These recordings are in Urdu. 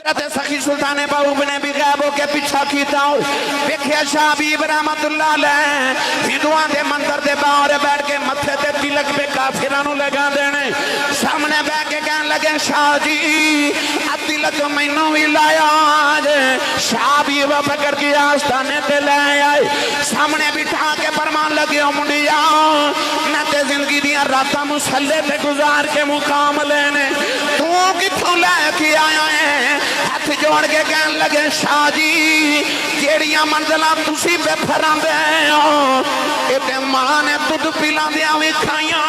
حضرت سخی سلطان باہو نے بھی غیبوں کے پیچھا کیتا ویکھیا شاہ حبیب رحمتاللہ علیہ ہندوؤں دے مندر دے باہر بیٹھ کے متھے تے تلک پہ کافرانوں لگا دینے سامنے بیٹھ کے کہنے لگے شاہ جی تلک مینوں بھی لایا شاہ حبیب پکڑ کے آستانے تے لے آئے سامنے بٹھا کے فرمان لگے منڈیا میں تے زندگی دیاں راتاں مسلے تے گزار کے مقام لینے تو کتھوں لے کے آیا ہے ہاتھ جوڑ کے کہنے لگے شاہ جی جیڑیاں منزلہ تسی پہ پھران دے ہو اتے ماں نے تُدھ پیلان دیا ہوئی کھائیاں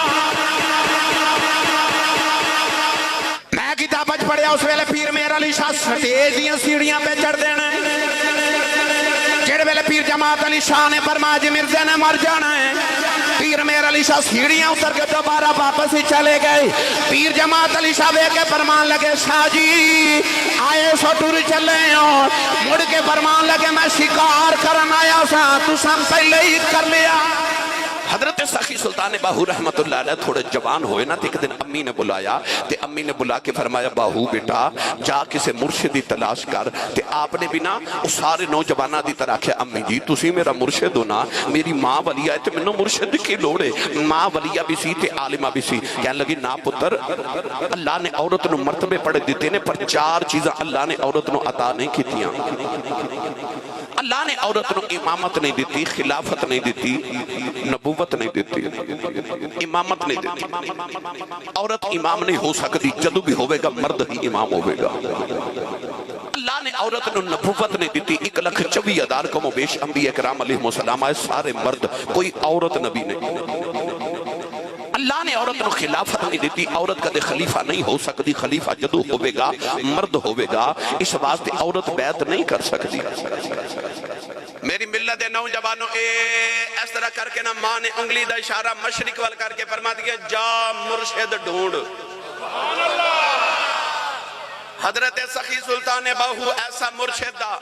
میں کتاب اچھ پڑھیا اس ویلے پیر میرا علی شاہ سٹیجیاں سیڑیاں پہ چڑھ دینا ہے جیڑے ویلے پیر جماعت علی شاہ نے فرمایا جی مرزا نے مر جانا ہے پیر میرا علی شاہ سیڑیاں اتر کے دوبارہ واپس ہی چلے گئے پیر جماعت علی شاہ بے کے فرمان لگے شاہ جی آئے سو ٹور چلے ہو مڑ کے فرمان لگے میں شکار کرن آیا سا تو سن پہلے ہی کر لیا حضرت سخی سلطان باہو رحمت اللہ علیہ تھوڑے جوان ہوئے نا ایک دن امی نے بلایا تے امی نے بلا کے فرمایا باہو بیٹا جا کسے مرشدی تلاش کر تے آپ نے بھی نا اس سارے نوجوانہ دی طرح کہ امی جی تسی میرا مرشد ہو نا میری ماں ولیہ ہے تے منو مرشد کی لوڑے ماں ولیہ بھی سی تے عالمہ بھی سی کہنے لگی نا پتر اللہ نے عورت نو مرتبے پڑے دیتے نے پر 4 چیزاں اللہ نے عورت نو عطا نہیں کیتیاں اللہ نے عورت نو امامت نہیں دیتی خلافت نہیں دیتی نبوت نہیں دیتی امامت نہیں دیتی عورت امام نہیں ہو سکتی جدو بھی ہوئے گا مرد ہی امام ہوئے گا اللہ نے عورت نو نبوت نہیں دیتی 1,24,000 کم و بیش انبیاء کرام علیہ السلام آئے سارے مرد کوئی عورت نبی نہیں اللہ نے عورت نو خلافت نہیں دیتی عورت کا دے خلیفہ نہیں ہو سکتی خلیفہ جدو ہوئے گا مرد ہوئے گا اس واسطے عورت بیعت نہیں کر سکتی میری ملت نوجوانوں اس طرح کر کے نا ماں نے انگلی دا اشارہ مشرق وال کر کے فرما دیا جا مرشد ڈھونڈ حضرت سخی سلطان باہو ایسا مرشد دا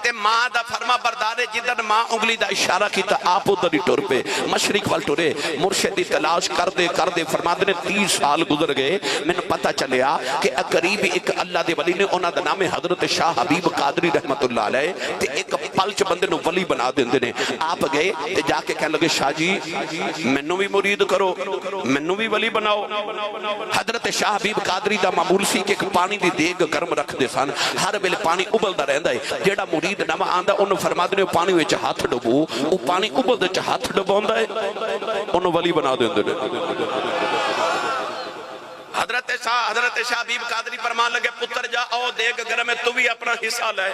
تے ماں دا فرما بردارے جدن ماں انگلی دا اشارہ کیتا آپ ادھر ہی ٹور پہ مشرق وال ٹورے مرشدی تلاش کر دے فرما دے 30 سال گزر گئے میں نے پتہ چلیا کہ قریب ایک اللہ دے ولی نے انہاں دا نام حضرت شاہ حبیب قادری رحمت اللہ علیہ تے ایک پلچ بندے نو ولی بنا دیندے نے آپ گئے تے جا کے کہنے لگے شاہ جی مینوں بھی مرید کرو مینوں بھی ولی بناؤ حضرت شاہ حبیب قادری دا معمول سی کہ پانی دی دیگ گرم رکھ دے سن ہر ویلے پانی ابلدا رہندا ہے جیڑا مرید نواں آندا اونوں فرما دے پانی وچ ہاتھ ڈبو او پانی ابلدے وچ ہاتھ ڈبوندا ہے اونوں ولی بنا دیندے نے حضرت شاہ حبیب قادری فرمان لگے پتر جا او دیگ گرم ہے تو بھی اپنا حصہ لے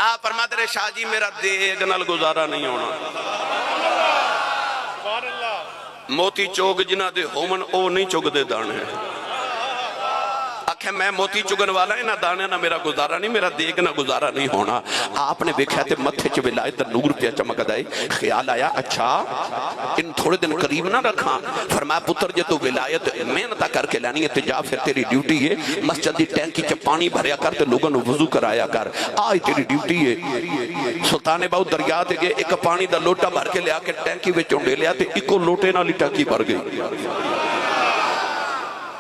آپ فرما دے شاہ جی میرا دیگ نال گزارا نہیں ہونا موتی چوگ جنہ دے ہومن او نہیں چوگ دے دانے کہ میں موتی چگن والا ہے نہ دانے نہ میرا گزارا نہیں میرا دیگ نہ گزارا نہیں ہونا آپ نے دیکھا تے متھے چ ولایت نور پہ چمک دے خیال آیا اچھا ان تھوڑے دن قریب نہ رکھاں فرمایا پتر جے تو ولایت محنت کر کے لانی ہے تے جا پھر تیری ڈیوٹی ہے مسجد دی ٹینکی چ پانی بھریا کر تے لوگوں نو وضو کرایا کر آج تیری ڈیوٹی ہے سلطان باہو دریا تے گئے ایک پانی دا لوٹا بھر کے لیا کے ٹینکی وچ ڈے لیا تے اکو لوٹے نال ٹینکی بھر گئی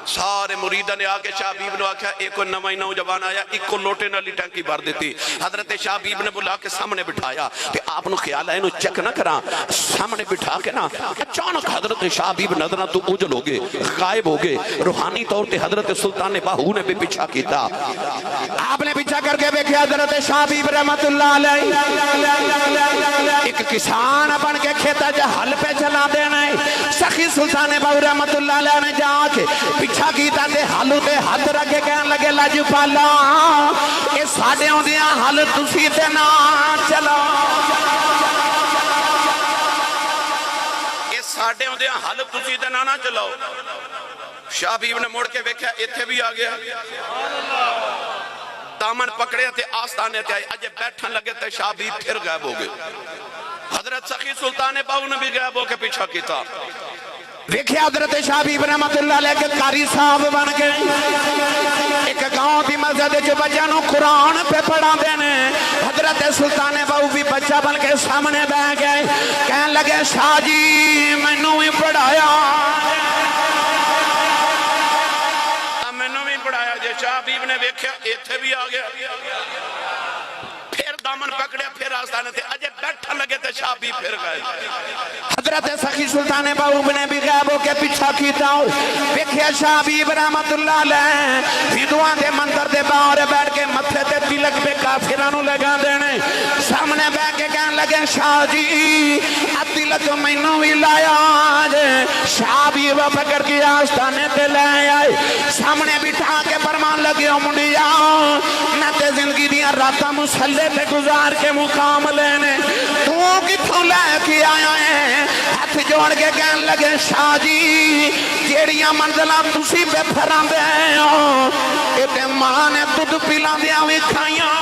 سارے مریدہ نے آکے شاہ حبیب نے آکھا ایک نوائی نوجوان آیا ایک کو لوٹے نہ لی ٹینکی بھر دیتی حضرت شاہ حبیب نے بلا کے سامنے بٹھایا کہ آپ نے خیال ہے انہوں چیک نہ کرا سامنے بٹھا کے نا اچانک حضرت شاہ حبیب نظرہ تو اوجل ہو گئے غائب ہو گئے روحانی طور تے حضرت سلطان باہو نے بھی پیچھا کیتا آپ نے پیچھا کر کے بیکھے حضرت شاہ حبیب رحمت اللہ علیہ ایک کسان بن کے کھیتا جا حل پہ چلا دینا ہے سخی سلطان باہو رحمت اللہ علیہ نے جا کے اچھا کیتا تے حالو تے حد رکھے کہن لگے لاج پالا اے ساڑے ہوں دیا حال تسی تے نہ چلا اے ساڑے ہوں دیا حال تسی تے نہ چلاؤ شاہ حبیب نے موڑ کے ویکھا ایتھے بھی آگیا دامن پکڑے تے آستانے تے آئے اجے بیٹھن لگے تے شاہ حبیب پھر غائب ہو گئے حضرت سخی سلطان باہو نے بھی غائب ہو کے پیچھا کیتا دیکھیں حضرت شاہ حبیب رحمت اللہ علیہ کے قاری صاحب بن گئے ایک گاؤں دی مسجد جو بچانوں قرآن پہ پڑھا دینے حضرت سلطان باہو بھی بچہ بن کے سامنے بہ گئے کہنے لگے شاہ جی میں نو ہی پڑھایا میں نو ہی پڑھایا جے شاہ حبیب نے ویکھیا ایتھے بھی آ گیا پھر دامن پکڑیا پھر آستانے تھے اجے بیٹھا لگے تے شاہ حبیب پھر گئے حضرت سخی سلطان باہوب نے بھی غیبوں کے پیچھا کیتا ویکھیا شاہ حبیب رحمت اللہ علیہ ہندوؤں دے مندر دے باہر بیٹھ کے متھے تے تلک پہ کافراں نوں لگا دینے سامنے بیٹھ کے کہن لگے شاہ جی تلک مینوں وی لایا جے شاہ حبیب پکڑ کے آستانے تے لے آئے سامنے بٹھا کے فرمان لگے منڈیا میں تے زندگی دیاں راتاں مسلے تے گزار کے مقام لینے تو کتھوں لے کے آیا ہے ہاتھ جوڑ کے کہن لگے شاہ جی جیڑیاں منزلاں تسی پہ پھراندے ہو اے ماں نے دودھ پلاندیاں وی کھائیاں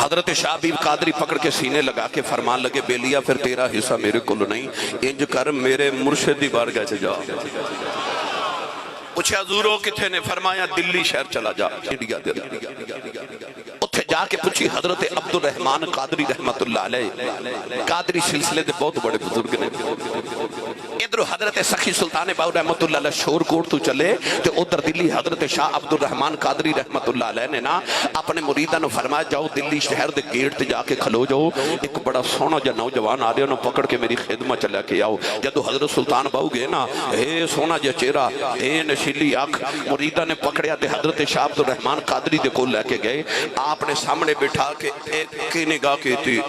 حضرت شاہ حبیب قادری پکڑ کے سینے لگا کے فرمان لگے بیلیا پھر تیرا حصہ میرے کل نہیں انج کر میرے مرشد دی بارگاہ سے جا پوچھا حضوروں کتھے نے فرمایا دلی شہر چلا جا انڈیا دے اتھے جا کے پوچھی حضرت عبد الرحمن قادری رحمت اللہ علیہ قادری سلسلے دے بہت بڑے بزرگ نے ادھر حضرت سخی سلطان باہو رحمت اللہ علیہ شور کوٹ تو چلے تو ادھر دلی حضرت شاہ عبد الرحمن قادری رحمت اللہ علیہ نے نا اپنے مریدہ نے فرمایا جاؤ دلی شہر دے گیٹ تے جا کے کھلو جاؤ ایک بڑا سونا جا نوجوان آ رہے انہوں پکڑ کے میری خدمت چلا کے آؤ جدو حضرت سلطان باہو گئے نا اے سونا جا چہرہ اے نشیلی آنکھ مریدہ نے پکڑیا تے حضرت شاہ عبد الرحمن قادری دے کو لے کے گئے آپ نے سامنے بٹھا کے ایک نگاہ کی تھی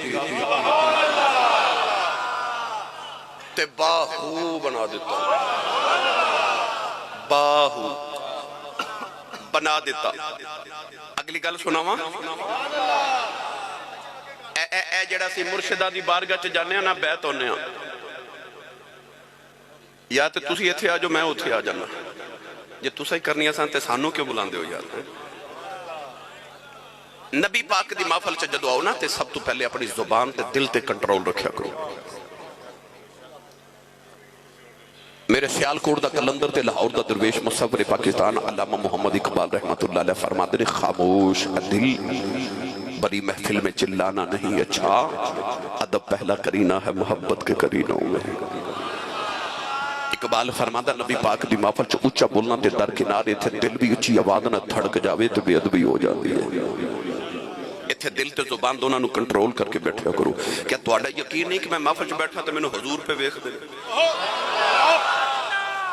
تے باہو بنا دیتا باہو بنا دیتا اگلی گل سنا وا اے جڑا سی مرشدہ دی بارگاہ چ جانے نا بیعت ہونے یا تے تسی ایتھے آ جو میں اتھے آ جانا جے تسا ہی کرنی آسان تے سانوں کیوں بلاندے ہو یار نبی پاک دی محفل چ جدو آؤ نا تے سب تو پہلے اپنی زبان تے دل تے کنٹرول رکھیا کرو میرے سیالکوٹ دا کلندر تے لاہور دا درویش مصور پاکستان علامہ محمد اقبال رحمت اللہ علیہ فرماتے ہیں خاموش دل بڑی محفل میں چلانا نہیں اچھا ادب پہلا کرینہ ہے محبت کے کرینوں میں اقبال فرماتا نبی پاک دی محفل چ اونچا بولنا تے در کنارے تھے دل بھی اونچی آواز نہ دھڑک جاوے تو بے ادبی ہو جاتی ہے اتھے دل تے زبان دونوں نو کنٹرول کر کے بیٹھا کرو کیا تہاڈا یقین نہیں کہ میں محفل چ بیٹھا تے مینوں حضور پہ ویکھ دے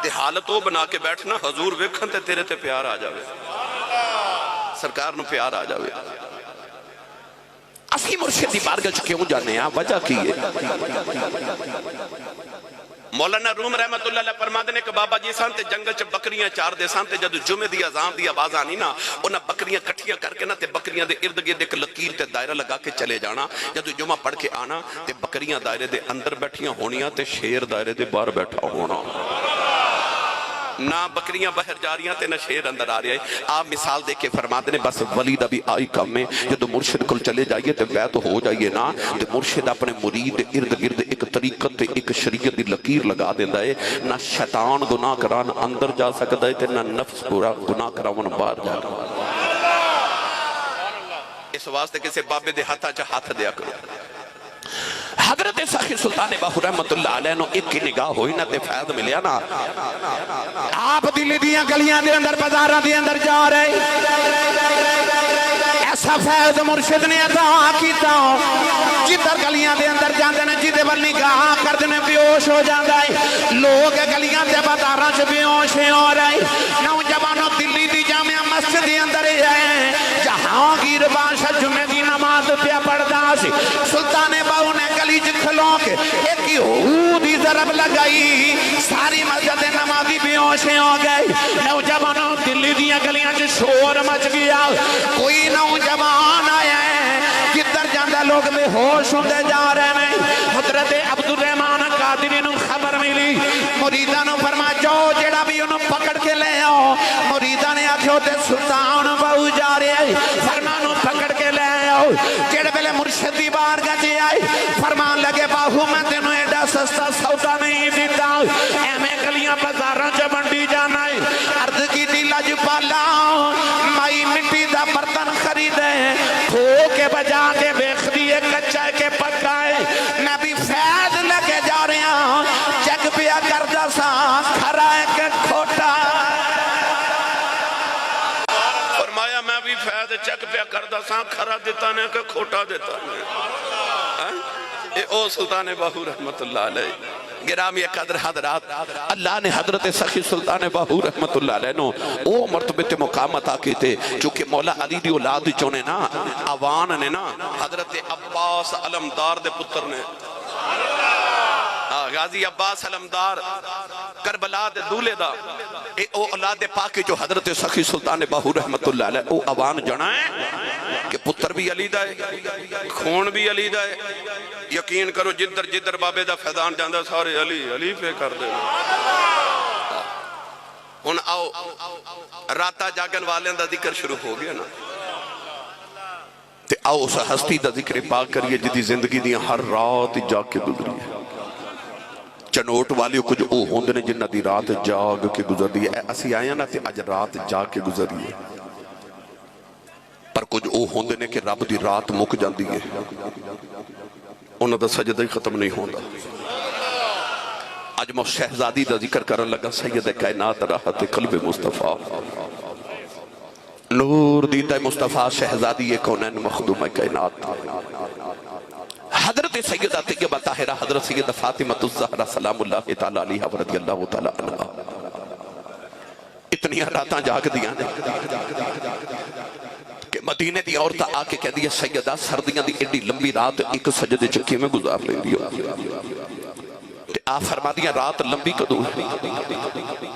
تے حالت وہ بنا کے بیٹھنا حضور ویکھن تے تیرے تے پیار آ جاوے سرکار نو پیار آ جاوے اسی مرشد دی بارگاہ چ کیوں جانے ہاں وجہ کی ہے مولانا روم رحمت اللہ علیہ فرماتے ہیں کہ بابا جی سان تے جنگل چ بکریاں چار دے سان تے جدو جمعے دی اذان دی آواز آنی نا انہاں بکریاں کٹھیاں کر کے نا تے بکریاں دے ارد گرد ایک لکیر تے دائرہ لگا کے چلے جانا جدو جمعہ پڑھ کے آنا تے بکریاں دائرے دے اندر بیٹھیاں ہونیاں تے شیر دائرے دے باہر بیٹھا ہونا نہ بکریاں باہر جا رہی ہیں تے نہ شیر اندر آ رہی ہے آپ مثال دے کے فرماتے ہیں بس ولیدہ بھی آئی کام میں جدو مرشد کل چلے جائیے تے بیعت ہو جائیے نا تے مرشد اپنے مرید ارد گرد ایک طریقت تے ایک شریعت دی لکیر لگا دیتا ہے نہ شیطان گناہ کران اندر جا سکتا ہے تے نہ نفس گناہ کران باہر جا رہا اس واسطے کسے بابے دے ہاتھا چا ہاتھ دیا کرو حضرت سخی سلطان باہو رحمت اللہ علیہ نو ایک کی نگاہ ہوئی نا تے فیض ملیا نا آپ دلی دیاں گلیاں دے اندر بازاراں دے اندر جا رہے ایسا فیض مرشد نے عطا کیتا جدھر گلیاں دے اندر جاندے نے جدے ول نگاہ کردے نے بیوش ہو جاندا ہے لوگ گلیاں دے بازاراں چ بیوش ہو رہے نوجوانوں دلی دی جامع مسجد دے اندر ہے جہانگیر بادشاہ جمعے دی نماز پیا پڑھدا سی سلطان باہو نے گلی چ کھلو کے ایک یہودی ضرب لگائی ساری مسجد نمازی بیوش ہو گئے نوجوانوں دلی دیاں گلیاں چ شور مچ گیا کوئی نوجوان آیا ہے کدھر جاندہ لوگ بے ہوش ہوندے جا رہے ہیں حضرت عبد الرحمن قادری نو خبر ملی مریدہ نو فرما جاؤ جیڑا بھی انہوں پکڑ کے لے آؤ مریدہ نے آکھے ہوتے سلطان باہو جا رہے ہیں فرمانو پکڑ کے لے آؤ جیڑے پہلے مرشد دی بارگاہ چ آئے فرمان لگے باہو میں تینوں ایڈا سستا سودا نہیں دیتا اے میں گلیاں بازاراں چ منڈی جانا ہے عرض کی دی لج پالا مائی مٹی دا برتن خریدے کھو کے بجا کے بیخ دیے کچا کے پکائے میں بھی فیض لگے جا رہے ہیں جگ پیا کردہ سا کھرا ہے کہ کھوٹا بھی فیض چک پیا کردہ ساں کھرا دیتا نے کہ کھوٹا دیتا نے اے او سلطان باہو رحمت اللہ علیہ گرامی قدر حضرات اللہ نے حضرت سخی سلطان باہو رحمت اللہ علیہ نو او مرتبہ تے مقامت آکے تھے چونکہ مولا علی دی اولاد چونے نا آوان نے نا حضرت عباس علمدار دے پتر نے غازی عباس علمدار کربلا دے دولے دا اے او اولاد پاک جو حضرت سخی سلطان باہو رحمت اللہ علیہ او آوان جنائیں کہ پتر بھی علی دا ہے خون بھی علی دا ہے یقین کرو جدر جدر بابے دا فیضان جاندہ سارے علی علی پہ کر دے ان آؤ راتا جاگن والیں دا ذکر شروع ہو گیا نا تے آؤ اس ہستی دا ذکر پاک کریے جدی زندگی دیا ہر رات جاگ کے گزری ہے چنوٹ والی کچھ او ہوندنے جنہ دی رات جاگ کے گزر دی ہے اسی آیا نا تے اج رات جاگ کے گزری ہے پر کچھ او ہوندنے کہ رب دی رات مک جاندی ہے انہوں دا سجدہ ہی ختم نہیں ہوندہ آج میں شہزادی دا ذکر کرن لگا سید کائنات راحت قلب مصطفیٰ نور دیتا مصطفیٰ شہزادی کونین مخدوم کائنات حضرت سیدہ طیبہ طاہرہ حضرت سیدہ فاطمہ الزہرا سلام اللہ تعالیٰ علیہ ورضی اللہ تعالیٰ عنہ اتنی راتاں جاگ دیا نے کہ مدینے دی عورتہ آکے کہہ دیا سیدہ سردیاں دی ایڈی لمبی رات ایک سجدے چکی میں گزار لیں دیو آپ فرما دیا رات لمبی کدو ہے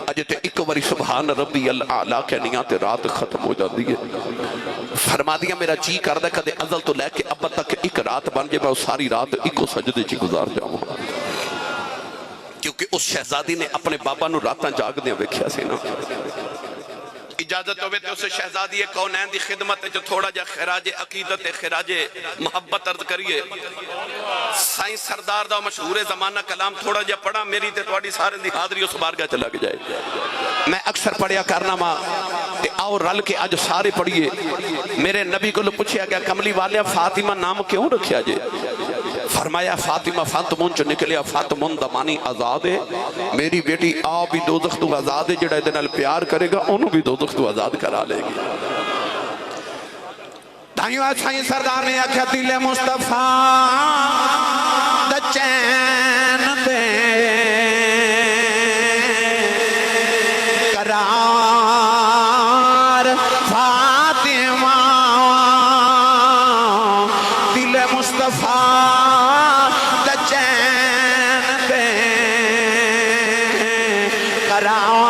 اجے تے ایک وری سبحان ربی العالیٰ کہنیاں تے رات ختم ہو جاتی ہے فرما دیا میرا جی کردہ کدے ازل تو لے کے اب تک ایک رات بن جائے میں ساری رات ایک سجدے چی گزار جاؤں کیونکہ اس شہزادی نے اپنے بابا نو راتاں جاگ دیا ویکھیا سے نا اجازت ہوئے تے اسے شہزادی کونین دی خدمت جو تھوڑا جا خراج عقیدت خراج محبت عرض کریے سائنس سردار دا مشہور زمانہ کلام تھوڑا جا پڑھا میری تے توڑی سارے دی حاضری اس بارگاہ چلا کے جائے میں اکثر پڑھیا کرنا ماں تے آؤ رل کے آج سارے پڑھیے میرے نبی کو پوچھیا گیا کملی والے فاطمہ نام کیوں رکھیا جے فرمایا فاطمہ فاطمون چو نکلیا فاطمون دمانی آزاد ہے میری بیٹی آ بھی دوزخ تو آزاد ہے جڑا ادھنال پیار کرے گا انہوں بھی دوزخ تو آزاد کرا لے گی دائیو اچھائی سردار نے آکھا دل مصطفیٰ دا چین دے قرار فاطمہ دل مصطفیٰ دا چین دے قرار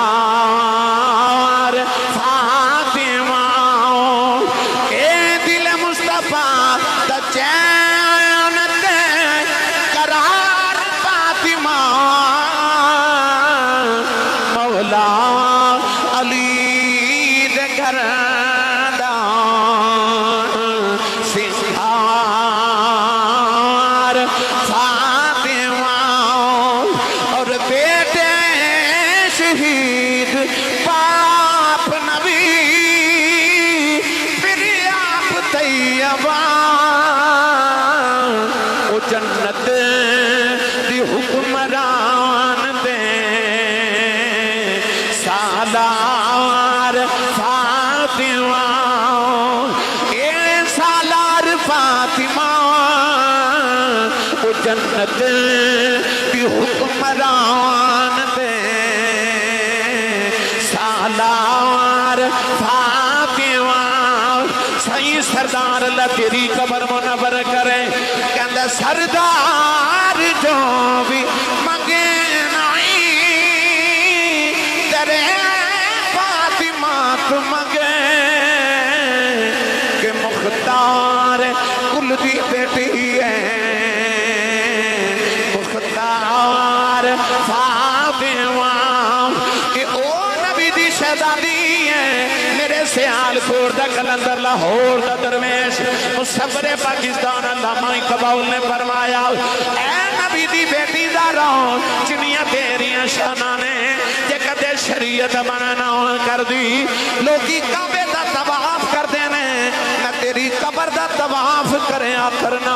جنت دی حکمران دے سالار فاطمہ اے سالار فاطمہ او جنت دی حکمران دے سالار فاطمہ سائیں سردار اللہ تیری قبر منور کرے کہندہ سردار جو بھی مگے نائی تیرے فاطمہ تو مگے کہ مختار کل دی بیٹی ہے مختار فاطمہ کہ او نبی دی شہزادی ہے میرے سیال کور دا کلندر لاہور دا درویش مصبر پاکستان علامہ اقبال نے فرمایا اے نبی دی بیٹی دا رون چنیاں تیریاں شانانے جے کدے شریعت مننا کر دی لوگی کعبے دا طواف کر دینے میں تیری قبر دا طواف کریں کرنا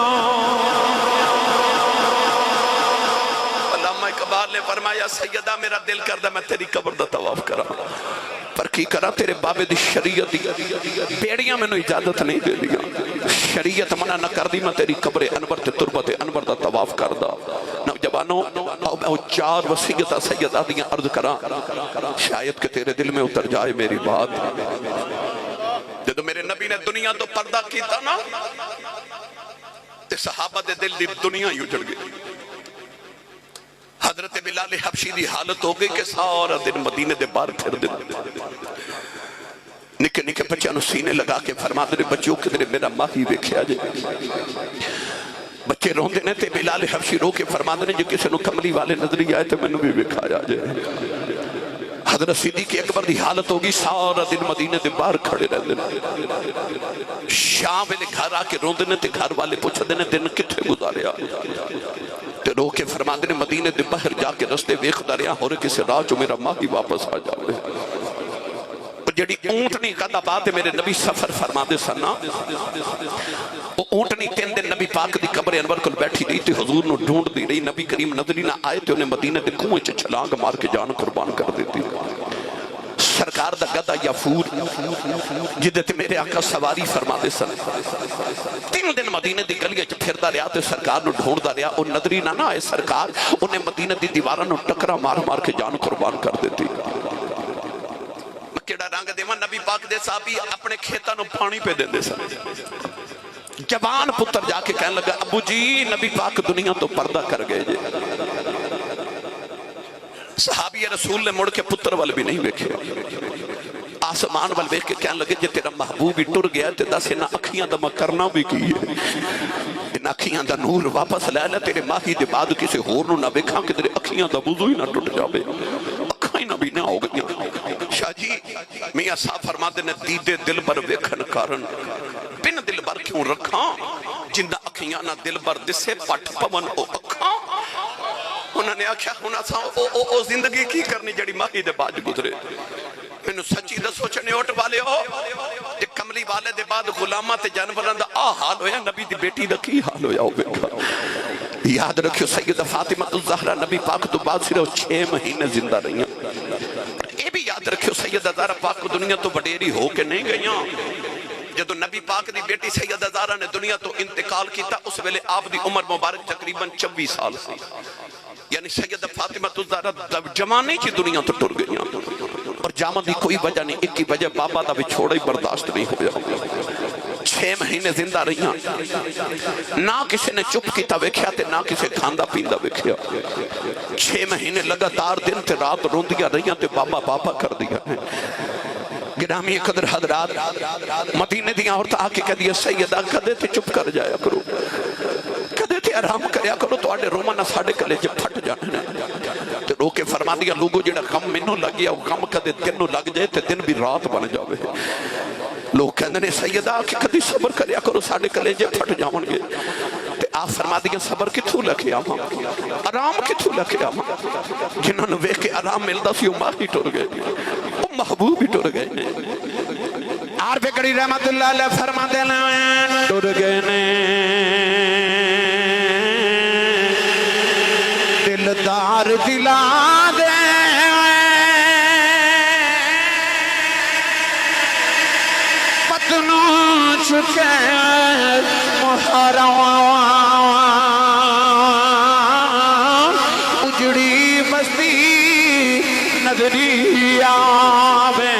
علامہ اقبال نے فرمایا سیدہ میرا دل کردا میں تیری قبر دا طواف کراں پر کی کرا تیرے بابے دی شریعت دی بیڑیاں میں اجازت نہیں دے دیا شریعت منع نہ کر دی میں تیری قبر انور تے تربت انور دا طواف کردا نوجوانوں او 4 وصیتاں سیدہ دیاں عرض کراں شاید کہ تیرے دل میں اتر جائے میری بات جدو میرے نبی نے دنیا تو پردہ کیتا نا تے صحابہ دے دل دی دنیا ہی اجڑ گئی حضرت بلال حبشی دی حالت ہو گئی کہ سارا دن مدینے دے باہر پھر دن نکے نکے بچیاں نو سینے لگا کے فرما دے بچیوں کدھر میرا ماہی ویکھیا جے بچے روندے نے تے بلال حبشی رو کے فرما دے جو کسی نو کملی والے نظری آئے تے میں نو بھی ویکھایا جے حضرت صدیق اکبر دی حالت ہوگی سارا دن مدینے دے باہر کھڑے رہتے ہیں شام ویلے گھر آ کے روندے نے تے گھر والے پوچھتے نے دن کتھے گزاریا تے رو کے فرما دے مدینے دے باہر جا کے رستے ویکھدا رہیا ہور کسے راہ چوں میرا ماہی واپس آ جاوے جڑی اونٹنی کدا بات میرے نبی سفر فرما دے سنا وہ اونٹنی 3 دن نبی پاک دی قبر انور کول بیٹھی رہی تے حضور نو ڈھونڈ دی رہی نبی کریم نظری نہ آئے تے انہیں مدینے دے کنویں چ چھلانگ مار کے جان قربان کر دیتی سرکار دا گدا یافور جدے تے میرے آقا سواری فرما دے سن 3 دن مدینے دی گلیاں چ پھردا رہیا تے سرکار نو ڈھونڈدا رہیا او نظری نہ آئے سرکار انہیں مدینے دی دیواراں نو ٹکرا مار مار کے جان قربان کر دیتی کیڑا رنگ دیواں نبی پاک دے صحابی اپنے کھیتاں نو پانی پہ دیندے سن جوان پتر جا کے کہنے لگا ابو جی نبی پاک دنیا تو پردہ کر گئے جے صحابی رسول نے مڑ کے پتر وال بھی نہیں ویکھے آسمان وال ویکھ کے کہنے لگے جے تیرا محبوب ہی ٹر گیا تے دس انہاں اکھیاں دا میں کرنا بھی کی ہے ان اکھیاں دا نور واپس لے لے تیرے ماہی دے بعد کسی ہور نو نہ ویکھاں کہ تیرے اکھیاں دا وضو ہی نہ ٹٹ جاوے اکھاں ہی نہ بھی نہ ہو گئیاں شاہ جی میاں صاحب فرماتے نے دیدے دل بر ویکھن کارن بن دل بر کیوں رکھاں جندہ اکھیاں نہ دل بر دسے پٹ پون او اکھاں انہوں نے آکھیا ہونا تھا او زندگی کی کرنی جڑی ماہی دے باج گزرے میں نے سچی دسو چنیوٹ والے ہو تے کملی والے دے بعد غلامہ تے جانوران دا حال ہویا نبی دی بیٹی دا کی حال ہویا ہو یاد رکھو سیدہ فاطمہ الزہرا نبی پاک تو بعد صرف 6 مہینے زندہ رہی ہیں اے بھی یاد رکھو سیدہ زہرا پاک دنیا تو وڈیری ہو کے نہیں گئیاں جدو نبی پاک دی بیٹی سیدہ زہرا نے دنیا تو انتقال کیتا اس ویلے آپ دی عمر مبارک تقریباً 24 سال سی یعنی سیدہ فاطمہ الزہرا جوانی چی دنیا تو ٹر گئیاں اور جامع دی کوئی وجہ نہیں ایک کی وجہ بابا دا بھی چھوڑا ہی برداشت نہیں ہویا 6 مہینے زندہ رہیاں نہ کسی نے چپ کیتا ویکھیا تے نہ کسی کھاندہ پیندہ ویکھیا 6 مہینے لگاتار دن تے رات روندیا رہیاں تے بابا بابا کر دیا ہے گرامی قدر حضرات مدینے دیا عورت آکے کہہ دیا سیدہ کدے تے چپ کر جایا کرو کدے تے آرام کریا کرو تو آڑے رومانہ ساڑے کلے جب پھٹ جانے تے رو کے فرما دیا لوگوں جڑا غم منو لگ گیا وہ غم کدے دنوں لگ جائے تے دن بھی رات بن جاوے لوگ کہنے نے سیدہ کہ کدی صبر کریا کرو ساڑے کلے جب پھٹ جاؤں گے تے آپ فرما دیا صبر کتھو لکھے آماں آرام کتھو لکھے آماں جنہوں نے ویکھ کے آرام ملدا سی ماں ہی ٹر گئے محبوب ہی ٹر گئے عارف کڑی رحمت اللہ علیہ فرما دینا ٹر گئے نے دلدار دلا دے پتنوں چکے محرم اجڑی بستی نظری آوے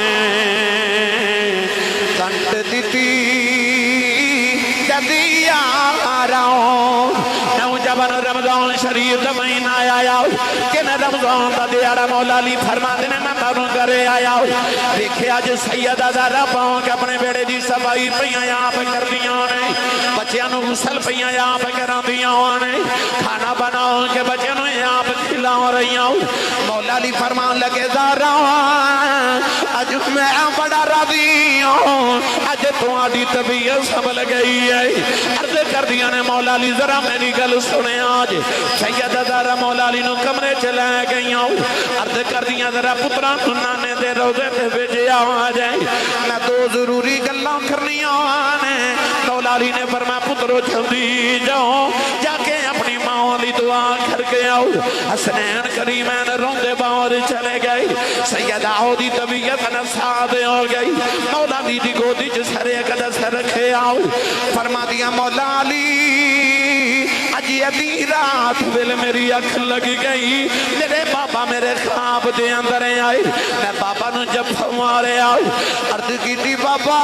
کنٹ دیتی جدی آراؤں نوجوان رمضان شریف دا مہینہ آیا کہ میں رمضان دا دیارہ مولا علی فرما دینے میں باروں کرے آیا دیکھے آج سیدہ زہرا پاؤں کہ اپنے بیڑے دی صفائی پہیاں یہاں پہ کر دیا نے بچیاں نو غسل پہیاں یہاں پہ کران دیا نے کھانا بناؤں کہ بچیاں نو یہاں پہ کھلاؤں رہیاں مولا علی فرمان لگے زہرا آج میں بڑا راضی ہوں آج تو آدھی طبیعت سنبھل گئی ہے عرض کر دیا نے مولا علی ذرا میری گل سنے آج سیدہ زہرا مولا علی نو کمرے چلے گئی ہوں عرض کر دیا ذرا پتران نانے دے روزے تے بھیجے آ جائے میں تو ضروری گلاں کرنی آنے مولا علی نے فرمایا پترو جلدی جاؤ جا کے اپنی ماں علی دعا کر کے آؤ حسنین کریمین روندے باور چلے گئے سیدہ دی طبیعت نساد ہو گئی مولا دی گودی سرے قدس رکھے آؤ فرما دیا مولا علی اجی ادھی رات بل میری اکھ لگ گئی میرے بابا میرے خواب دے اندر آئے میں بابا نو جب مارے آؤ عرض کی تھی بابا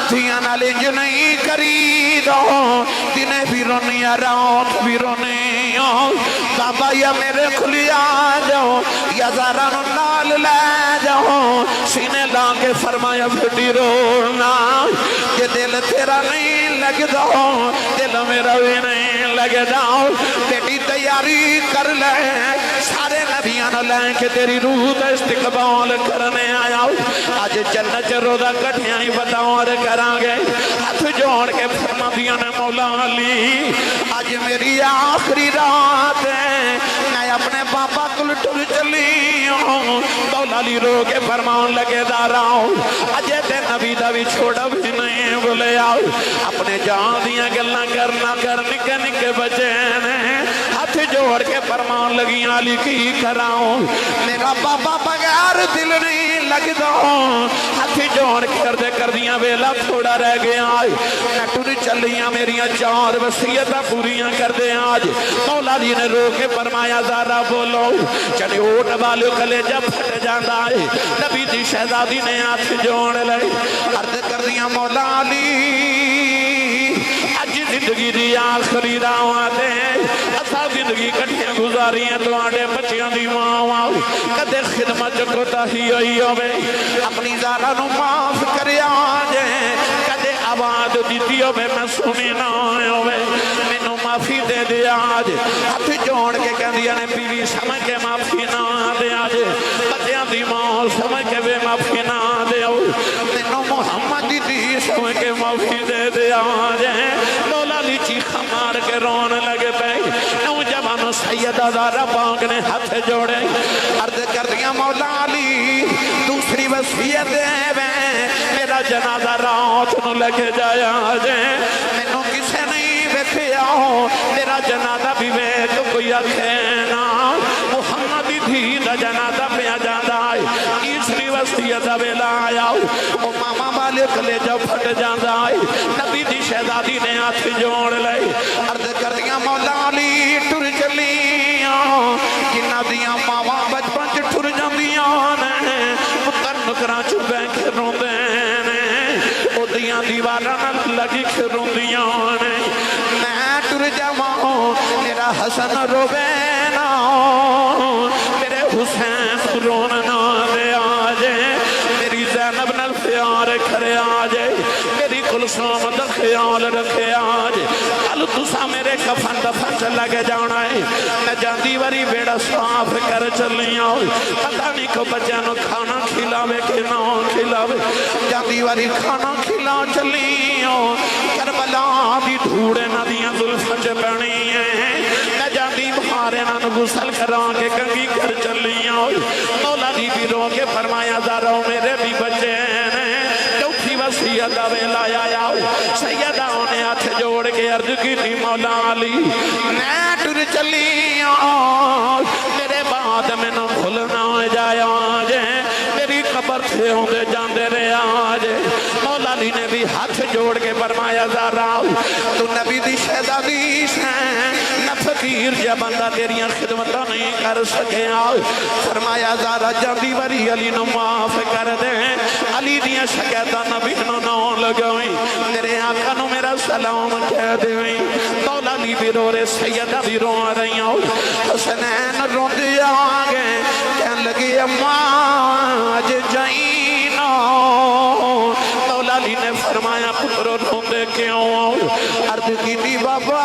تھیاں نال انج نہیں کری دو دنے بھی رونی رات بھی رونی بابا یا میرے کھلی آ جاؤ یا زارا نو نال لے جاؤ سینے لا کے فرمایا بیٹی رونا کہ دل تیرا نہیں لگ دو دل میرا بھی نہیں لگ جاؤ بیٹی تیاری کر لے سارے نبیاں نو لے کے تیری روح دا استقبال کرنے آیا آج جنت روزہ کٹھیاں ہی بتاؤں اور کران گے ہاتھ جوڑ کے فرما دیا نے مولا علی آج میری آخری رات ہے میں اپنے پاپا کل ٹر چلی ہوں مولا علی رو کے فرمان لگے دارا ہوں اجے تے نبی دا بھی چھوڑا بھی نہیں بولے آؤ اپنے جان دیا گلنا کرنا کر نکے نکے بچے نے ہاتھ جوڑ کے فرمان لگی علی کی کراؤں میرا بابا بغیر دل نہیں لگ دو ہاتھ جوڑ کر دیا ویلا تھوڑا رہ گیا میں ٹر چلیاں میریاں چار وصیتاں پوریاں کر دے آج مولا علی نے رو کے فرمایا زارا بولو چلے اوٹ والے کلیجہ پھٹ جاندا ہے نبی دی شہزادی نے ہاتھ جوڑ لے عرض کر دیا مولا علی اج زندگی دی آخری راواں دے اساں زندگی کٹھیاں گزاری ہیں تواڈے بچیاں دی ماں کدے خدمت کوتاہی ہوئی ہوے اپنی زارا نو معاف کریا جے کدے آواز دیتی ہوے میں سنی نہ ہوے مینوں معافی دے دے آج ہاتھ جوڑ کے کہندیاں نے بیوی سمجھ کے معافی نہ دے آج بچیاں دی ماں سمجھ کے بے معافی نہ دے مینوں محمد دی سمجھ کے معافی دے دے آج مولا علی چیخا مار کے رون لگے پے نوجوان سیدہ زارا پاک نے ہاتھ جوڑے عرض کر دیا مولا علی دوسری وصیت ہے میرا جنازہ رات نو لگے جایا جے مینوں کسے نہیں ویکھیا میرا جنازہ بھی ویکھ کوئی آکھے نا محمد دی دا جنازہ پیا جاندا ہے تیسری وصیت ویلا آیا او ماما والے کلیجہ پھٹ جاندا ہے نبی دی شہزادی نے ہاتھ جوڑ لے عرض کر دیا مولا علی ٹر چلیاں جنہ دیاں ماواں بچپن چ ٹر جاندیاں نے پتر نکراں چ بیٹھ کے روندے نے او دیاں دیواراں نال لگی کے روندیاں نے میں ٹر جاواں میرا حسن روے نا میرے حسین رون نہ دے آجے میری زینب نال پیار کرے آجے میری کلثوم دا خیال رکھے آجے کل تسا میرے کفن دفن چ لگے جانا ہے میں جاندی وری بیڑا صاف کر چلیاں پتہ نہیں کو بچیاں نو کھانا کھلاوے کہ نہ کھلاوے جاندی وری کھانا کھلا چلیاں کربلا دی دھوڑے ندیاں زلفاں چ پڑی ہیں میں جاندی بہارے نال غسل کرا کے کنگھی کر چلیاں مولا دی بھی رو کے فرمایا زارو میرے بھی بچے نے چوتھی وصیت ویلا آیا سیدہ نے ہاتھ جوڑ کے عرض کی تھی مولا علی میں ٹر چلیاں میرے بعد میں نہ بھولنا جایا جے میری قبر سے ہوندے جاندے رہے آج مولا علی نے بھی ہاتھ جوڑ کے فرمایا زارا تو نبی دی شہزادی ہے نہ فقیر جا بندہ تیریاں خدمتاں نہیں کر سکے فرمایا زارا جاندی وری علی نو معاف کر دے علی دیاں شکایتاں نبی نو نہ لگویں تیرے آقا نو میرا سلام کہہ دیں مولا علی بھی رو رہے سیدہ بھی رو رہی حسنین رو دیا آگے کہنے لگی اماں آج جائینا مولا علی نے فرمایا پترو رو دے کیوں عرض کی تھی بابا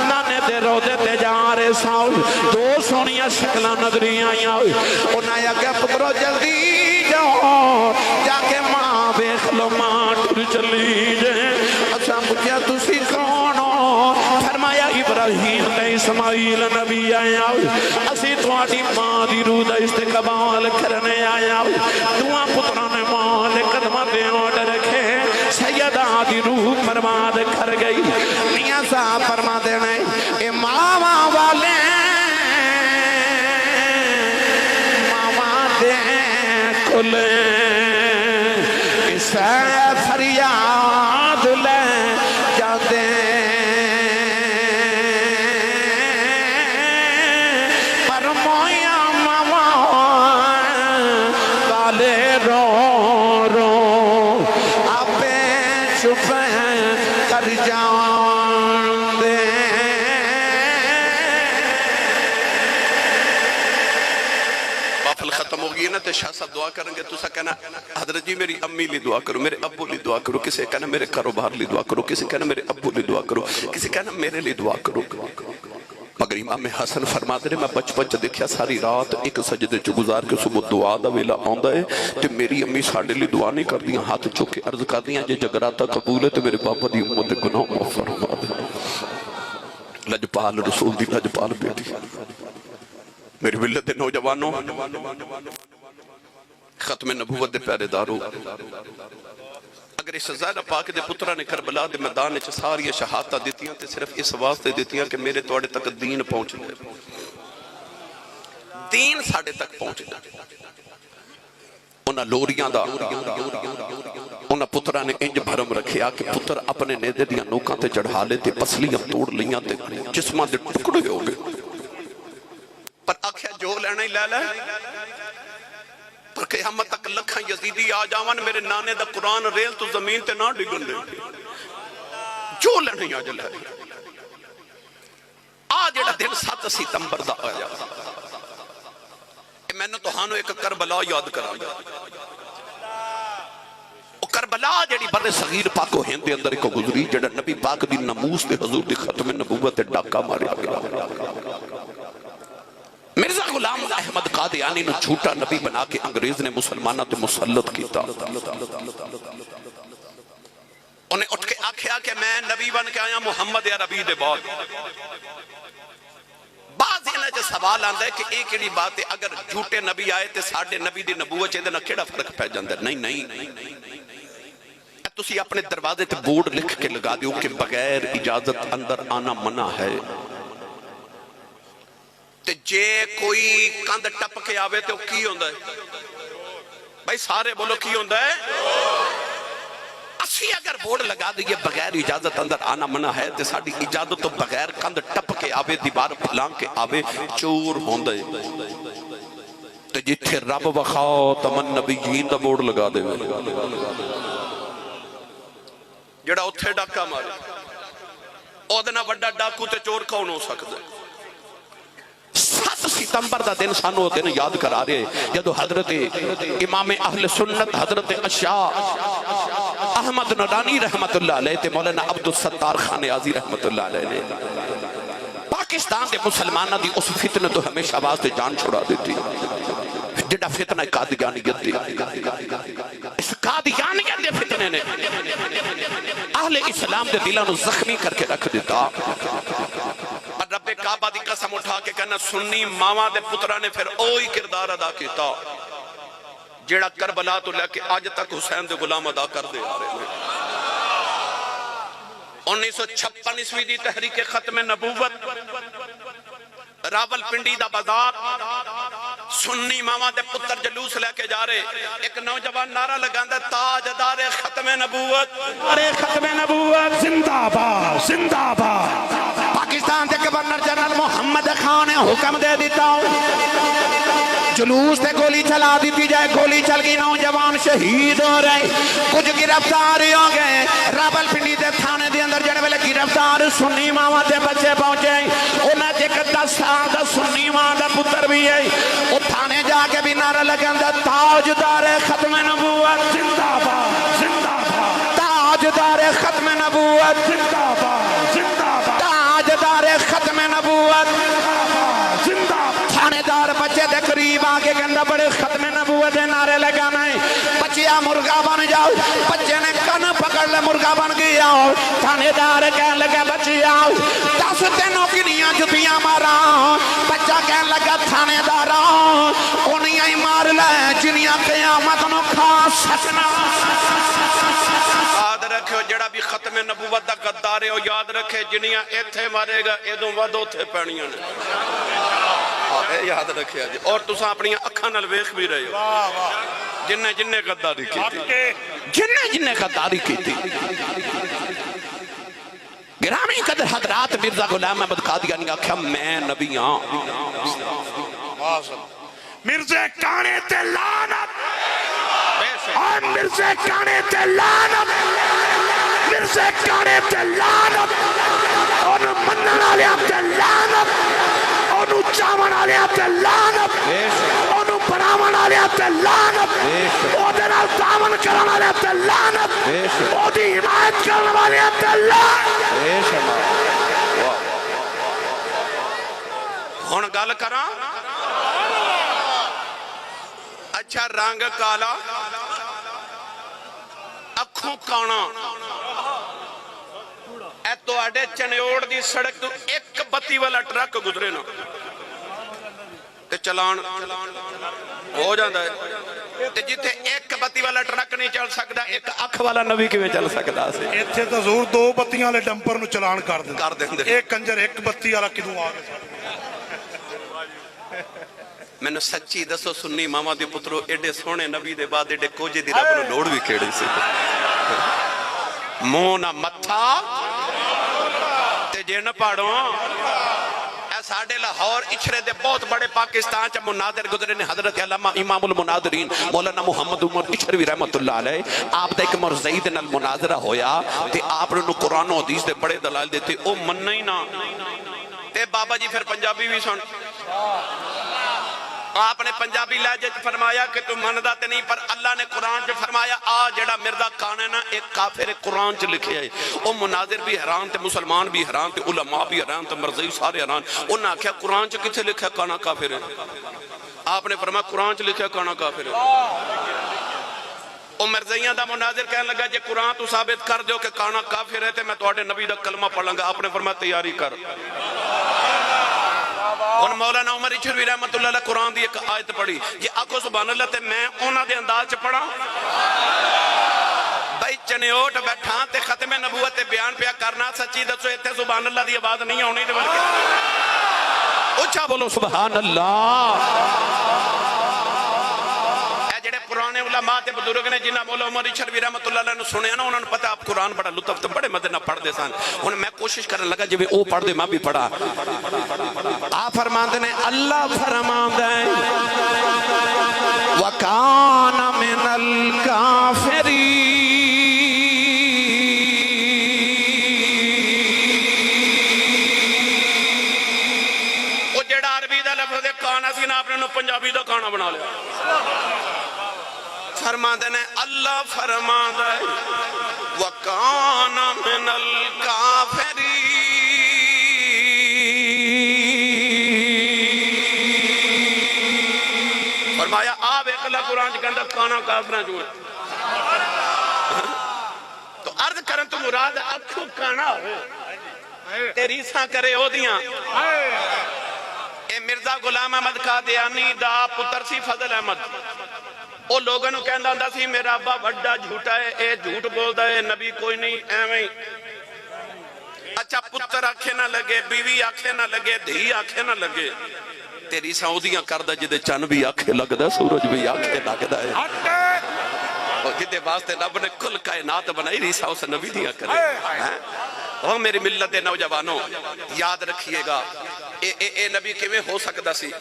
نانے دے رو دے تے جا رہے ساؤ دو سونیاں شکلہ نظری آئیاں انہیں آگیا پترو جلدی جاؤ جا کے ماں بیخ لو ماں ٹر چلی جائے اچھا مجھے تسی کون ہو فرمایا ابراہیم تے اسماعیل نبی آیا اسی تواڈی ماں دی روح دا استقبال کرنے آیا دعا پتراں نے ماں دے قدماں تے اٹھ رکھے سیدہ دی روح برباد کر گئی میاں صاحب فرما دینے سہ فریاد لے جاندے پر مویا ماما والے رو رو آپے چپ کر جاندے محفل ختم ہوگی نا تو شاہ صاحب دعا کریں گے تو سا کہنا حضرت جی میری امی لی دعا کرو میرے ابو لی دعا کرو کسی کہنا میرے کاروبار لی دعا کرو کسی کہنا میرے ابو لی دعا کرو کسی کہنا میرے لی دعا کرو مگر امام حسن فرماتے ہیں میں بچپن چ دیکھیا ساری رات ایک سجدے چ گزار کے صبح دعا دا ویلا آندا ہے تے میری امی ساڈے لی دعا نہیں کردیاں ہاتھ چوک کے عرض کردیاں جے جگراتا قبول ہے تے میرے بابا دی امت دے گناہ معاف فرما دے لجپال رسول دی لجپال بیٹی میری ملت دے نوجوانوں ختم نبوت دے پہرے دارو اگر اس زہرا پاک دے پترہ نے کربلا دے میدان وچ ساری شہادتاں دتیاں تے صرف اس واسطے دتیاں کہ میرے تواڈے تک دین پہنچ جائے دین ساڈے تک پہنچ جائے انہاں لوریاں دا انہاں پترہ نے انج بھرم رکھیا کہ پتر اپنے نیدے دیاں نوکاں تے چڑھا لے تے پسلیاں توڑ لیاں تے جسماں دے ٹکڑے ہو گئے پر آکھیا جو لینا ہی لے لے پر قیامت تک لکھاں یزیدی آ جاون میرے نانے دا قرآن ریل تو زمین تے نہ ڈگن دے جو لینا ہی آ جلے آج ایڈا دن 7 ستمبر دا آیا میں نے تو ہانو ایک کربلا یاد کرا کربلا جیڑی بر صغیر پاک و ہند دے اندر ایک گزری جیڑا نبی پاک دی نموس دے حضور دی ختم نبوت دے ڈاکہ ماریا گیا مرزا غلام احمد قادیانی نے جھوٹا نبی بنا کے انگریز نے مسلمانہ تے مسلط کیتا انہیں اٹھ کے آکھیا کہ میں نبی بن کے آیا محمد عربی دے بعد بعض انہیں جو سوال آندہ ہے کہ ایک ایڈی بات ہے اگر جھوٹے نبی آئے تے ساڑھے نبی دی نبوت چاہتے نہ کیڑا فرق پہ جاندہ نہیں تسی اپنے دروازے تے بورڈ لکھ کے لگا دیو کہ بغیر اجازت اندر آنا منع ہے تے جے کوئی کاندھ ٹپ کے آوے تے وہ کی ہوندہ ہے بھائی سارے بولو کی ہوندہ ہے اسی اگر بورڈ لگا دیئے بغیر اجازت اندر آنا منع ہے تے ساڑھی اجازت تو بغیر کاندھ ٹپ کے آوے دیوار پھلان کے آوے چور ہوندہ ہے تے جتھے رب وخاؤ تمن نبیین دا بورڈ لگا دے جڑا اتھے ڈاکہ مارے اودنا وڈا ڈاکو تے چور کون ہو سکتا ہے 7 ستمبر دا دن سانو دن یاد کرا رہے جدو حضرت امام اہل سنت حضرت اشاہ احمد نورانی رحمت اللہ علیہ تے مولانا عبدالستار خان عازی رحمت اللہ علیہ نے پاکستان دے مسلمانہ دی اس فتنہ تو ہمیشہ واسطے جان چھوڑا دیتی جڑا فتنہ قادیانیت دی اس قادیانیت دے فتنے نے اہل اسلام دے دلانو زخمی کر کے رکھ دیتا رب کعبہ دی قسم اٹھا کے کہنا سنی ماما دے پترہ نے پھر اوہی کردار ادا کیتا جیڑا کربلا تو لے کے آج تک حسین دے غلام ادا کر دے آ رہے ہیں 1956 دی تحریک ختم نبوت راول پنڈی دا بازار سنی ماما دے پتر جلوس لے کے جا رہے ایک نوجوان نعرہ لگاندہ تاجدار ختم نبوت ختم نبوت زندہ باد زندہ باد پاکستان دے گورنر جنرل محمد خان نے حکم دے دیتا ہوں جلوس تے گولی چلا دیتی جائے گولی چل گئی نوجوان شہید ہو رہے کچھ گرفتار ہو گئے راول پنڈی دے تھانے دے اندر جڑے ویلے گرفتار سنی ماما دے بچے پہنچے انہیں جے 10 سال دا سنی ماما دا پتر بھی ہے وہ تھانے جا کے بھی نعرہ لگاندہ تاجدار ختم نبوت زندہ باد زندہ باد تاجدار ختم نبوت زندہ باد زندہ باد تاجدار ختم نبوت زندہ تھانے دار بچے دے قریب آگے گندہ بڑے ختم نبوت دے نعرے لگانا ہے بچیا مرغا بن جاؤ بچے نے کن پکڑ لے مرغا بن گیا تھانے دار کہنے لگا بچیا 10 دنوں کی نیاں جتیاں مارا بچہ کہنے لگا تھانے دارا انہیں ہی مار لے جنیاں قیامت نو کھا سکنا یاد رکھو جڑا بھی ختم نبوت دا غدار ہے وہ یاد رکھے جنیاں ایتھے مارے گا ایدوں ودوں تھے پینیاں نے یاد رکھے اور تساں اپنی اکھاں نال ویکھ بھی رہے ہو جننے غداری کی جنہیں غداری کی تھی. گرامی قدر حضرات مرزا غلام احمد قادیانی نے کہا میں نبی ہاں. مرزا کانے تے لعنت اور مرزا کانے تے لعنت مرزا کانے تے لعنت انہوں منن آلیا تے لعنت انہوں چاون آلیا تے لعنت انہوں پراون آلیا تے لعنت او دے نال تعاون کرن آلیا تے لعنت او دی حمایت کرن والیا تے لعنت. ہن گل کراں اچھا رنگ کالا اکھوں کانا اے تو آڈے چنیوڑ دی سڑک تو ایک بتی والا ٹرک گزرے نا تے چلان ہو جاندہ ہے تے جیتے ایک بتی والا ٹرک نہیں چل سکتا ایک اکھ والا نبی کی میں چل سکتا سے ایتھے تو ضرور دو بتیاں لے ڈمپر نو چلان کر دیں دے ایک کنجر ایک بتی والا کدوں آگے میں نے سچی دسو سنی ماما دی پترو ایڈے سونے نبی دے بعد ایڈے کوجے دی رب نو لوڑ بھی کھیڑی سے مونا متھا تے جے نہ پاڑو اے ساڑھے لاہور اچھرے دے بہت بڑے پاکستان چا مناظر گزرے نے حضرت علامہ امام المناظرین مولانا محمد عمر اچھروی رحمت اللہ علیہ آپ دے ایک مرزید نال مناظرہ ہویا تے آپ نے قرآن و حدیث دے بڑے دلائل دیتے او مننا ہی نا تے بابا جی پھر پنجابی بھی سن آپ نے پنجابی لہجے فرمایا کہ تم مندہ تے نہیں پر اللہ نے قرآن سے فرمایا آ جڑا مرزا کان ہے نا ایک کافر قرآن سے لکھے ہے او مناظر بھی حیران تے مسلمان بھی حیران تے علماء بھی حیران تے مرضی سارے حیران انہاں کیا قرآن سے کتے لکھا کانا کافر ہے آپ نے فرمایا قرآن سے لکھا کانا کافر ہے او مرضیاں دا مناظر کہنے لگا جے قرآن تو ثابت کر دیو کہ کانا کافر ہے تے میں توڑے نبی دا کلمہ پڑھوں گا آپ نے فرمایا تیاری کر ان مولانا عمر اچھروی رحمت اللہ علیہ قرآن دی ایک آیت پڑھی یہ آکو سبحان اللہ تے میں اونا دے انداز چ پڑھا بھائی چنیوٹ بیٹھان تے ختم نبوت تے بیان پیا کرنا سچی دسو ایتھے سبحان اللہ دی آواز نہیں ہونی تے بلکہ اچھا بولو سبحان اللہ. پرانے علماء تے بزرگ نے جنہ مولا عمر اچھروی رحمت اللہ علیہ نے سنے نا انہوں نے پتا آپ قرآن بڑا لطف تے بڑے مدد نہ پڑھ دے سان انہوں میں کوشش کرنے لگا جب او پڑھ دے میں بھی پڑھا آپ فرماندے نے اللہ فرماندے وَكَانَ مِنَ الْكَافِرِينَ او جڑا عربی دا لفظ دے کانا سی نا آپ نے پنجابی دا کانا بنا لیا فرماندے نے اللہ فرماندے وَكَانَ مِنَ الْكَافِرِينَ فرمایا آپ ایک اللہ قرآن کے اندر کانا کافرہ جو ہے تو عرض کرن تو مراد اکھو کانا ہوئے تیری ساں کرے ہو دیاں اے مرزا غلام احمد قادیانی دا پتر سی فضل احمد او لوگوں نے کہندہ ہوندا سی میرا ابا بڑا جھوٹا ہے اے جھوٹ بولدا ہے نبی کوئی نہیں ایویں اچھا پتر آنکھیں نہ لگے بیوی آنکھیں نہ لگے دھی آنکھیں نہ لگے تیری سعودیاں کردہ جدے چن بھی آنکھیں لگدا سورج بھی آنکھیں لگدا ہے اور جدے واسطے رب نے کل کائنات بنائی ریسا اس نبی دیا کرے وہ میری ملت نوجوانوں یاد رکھیے گا اے نبی کیویں ہو سکتا سی